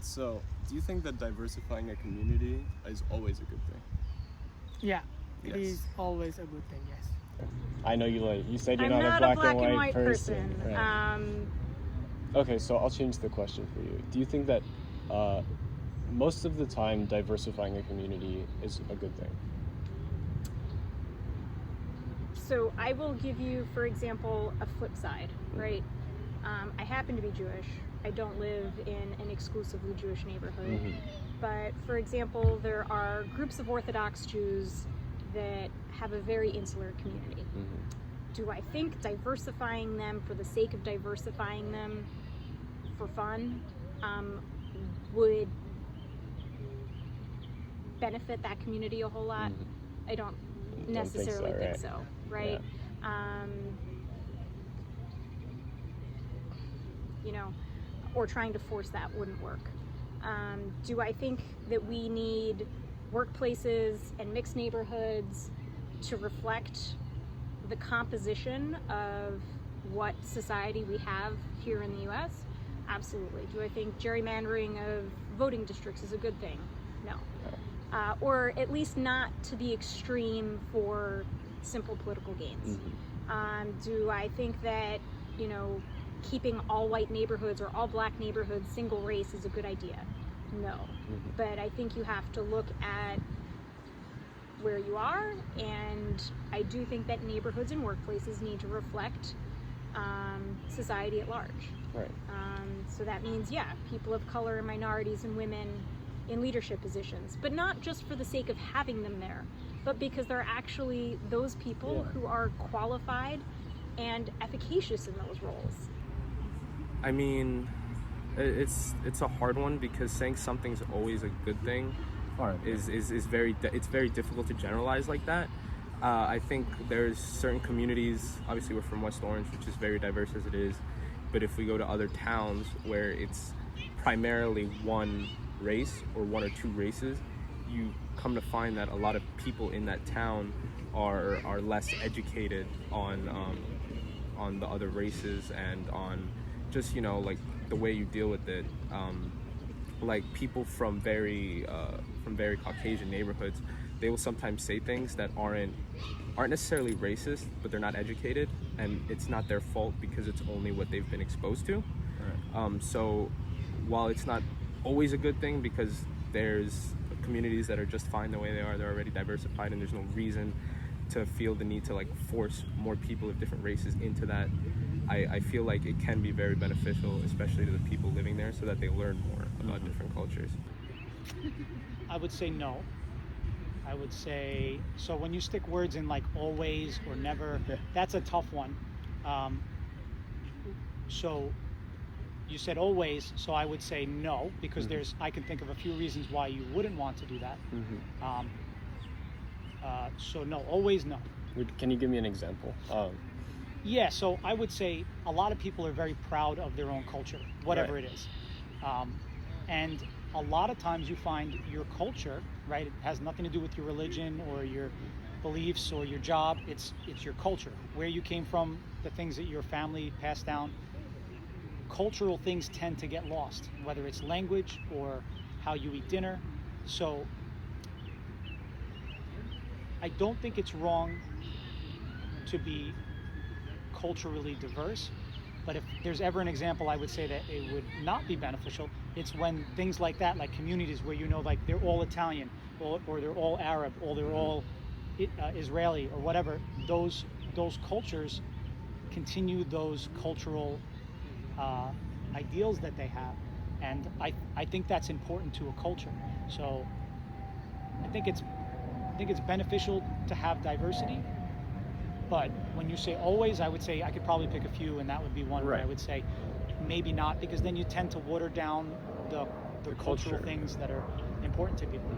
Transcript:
So, do you think that diversifying a community is always a good thing? Yeah, it Yes. is always a good thing, yes. I know you said you're I'm not not a black and white person. person. Right. Okay, so I'll change the question for you. Do you think that most of the time diversifying a community is a good thing? So I will give you, for example, a flip side, right? I happen to be Jewish. I don't live in an exclusively Jewish neighborhood. But for example, there are groups of Orthodox Jews that have a very insular community. Do I think diversifying them for the sake of diversifying them for fun would benefit that community a whole lot? I don't necessarily think so, right? Yeah. You know, or trying to force that wouldn't work. Do I think that we need workplaces and mixed neighborhoods to reflect the composition of what society we have here in the US? Absolutely. Do I think gerrymandering of voting districts is a good thing? No. Or at least not to the extreme for simple political gains. Do I think that, you know, keeping all white neighborhoods or all black neighborhoods single race is a good idea? No. But I think you have to look at where you are, and I do think that neighborhoods and workplaces need to reflect society at large. Right. So that means, yeah, people of color and minorities and women in leadership positions, but not just for the sake of having them there, but because they're actually those people who are qualified and efficacious in those roles. I mean, it's a hard one because saying something's always a good thing is very difficult to generalize like that. I think there's certain communities, obviously we're from West Orange, which is very diverse as it is, but if we go to other towns where it's primarily one race or one or two races, you come to find that a lot of people in that town are less educated on the other races and on just, you know, like the way you deal with it. Like people from very Caucasian neighborhoods, they will sometimes say things that aren't necessarily racist, but they're not educated, and it's not their fault because it's only what they've been exposed to. So while it's not always a good thing because there's communities that are just fine the way they are, they're already diversified, and there's no reason to feel the need to like force more people of different races into that. I feel like it can be very beneficial, especially to the people living there, so that they learn more about different cultures. I would say no. I would say, so when you stick words in like always or never, that's a tough one. So you said always, so I would say no, because I can think of a few reasons why you wouldn't want to do that. So no, always no. Can you give me an example? Yeah, so I would say a lot of people are very proud of their own culture, whatever it is. And a lot of times you find your culture, right, it has nothing to do with your religion or your beliefs or your job, it's your culture, where you came from, the things that your family passed down. Cultural things tend to get lost, whether it's language or how you eat dinner. So I don't think it's wrong to be culturally diverse, but if there's ever an example I would say that it would not be beneficial, it's when things like that, like communities where you know, like they're all Italian or they're all Arab or they're all Israeli or whatever, those cultures continue those cultural ideals that they have, and I think that's important to a culture. So I think it's beneficial to have diversity, but when you say always, I would say I could probably pick a few, and that would be one where I would say maybe not, because then you tend to water down the cultural things that are important to people.